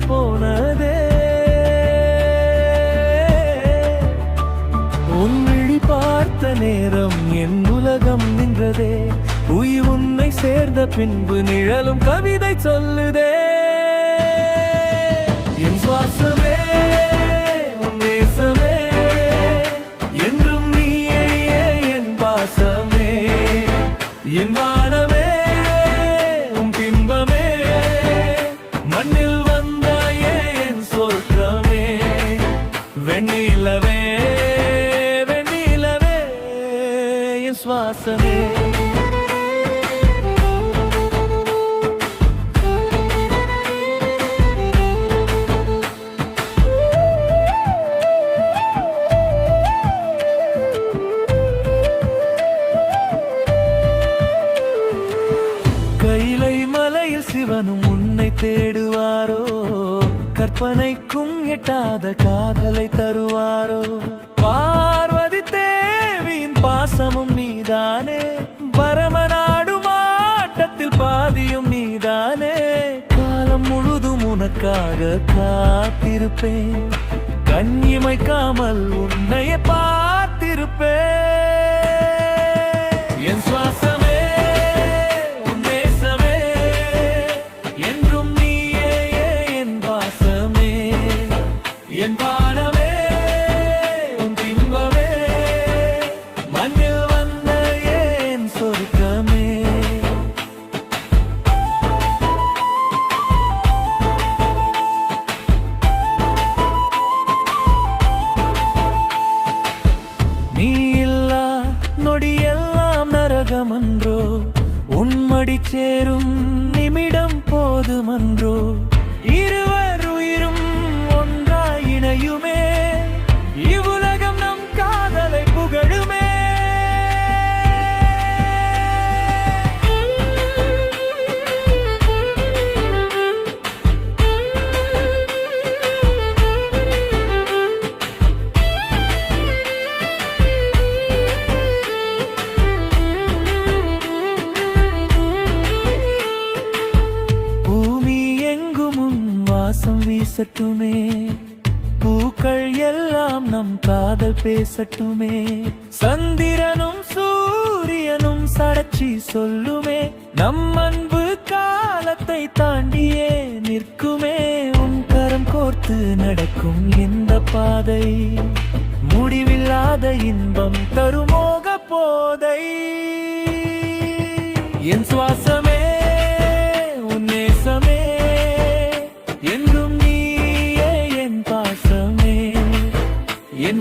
போனதே. உன் விழி பார்த்த நேரம் என் உலகம் நின்றதே. உயிர் உன்னை சேர்ந்த பின்பு நிழலும் கவிதை சொல்லுதே. என் சுவாசமே உன் நேசமே, என்றும் நீயே என் பாசமே. என் வானமே உன் பிம்பமே, மண்ணில் வந்தாயே என் சொர்க்கமே. வெண்ணிலவே வெண்ணிலவே என் சுவாசமே. கைலை மலையில் சிவனும் உன்னை தேடுவாரோ, கற்பனைக்கும் எட்டாத காதலை தருவாரோ. பார்வதி தேவியின் பாசமும் நீதானே, பரமநாடும் ஆட்டத்தில் பாதியும் நீதானே. காலம் முழுதும் உனக்காக காத்திருப்பேன், கண்ணிமைக்காமல் உன்னையே பார்த்திருப்பேன். என் சுவாசமே உன் நேசமே, என்றும் நீயே என் வாசமே. என் வானமே உன் பிம்பமே, மண்ணில் வந்த என் சொர்க்கமே. நீ இல்லா நொடியெல்லாம் நரகமன்றோ, உன்மடி சேரும் நிமிடம் போதுமன்றோ. இருவர் உயிரும் ஒன்றாய் இணையுமே, இவ்வுலகம் நம் காதலை புகழுமே. வாசம் வீசட்டுமே, பூக்கள் எல்லாம் நம் காதல் பேசட்டுமே. சந்திரனும் சூரியனும் சாட்சி சொல்லுமே, நம் அன்பு காலத்தை தாண்டியே நிற்குமே. உன் கரம் கோர்த்து நடக்கும் இந்த பாதை, முடிவில்லாத இன்பம் தருமோக போதை. என் சுவாசமே உன் நேசமே, என்றும் நீயே என் பாசமே. என்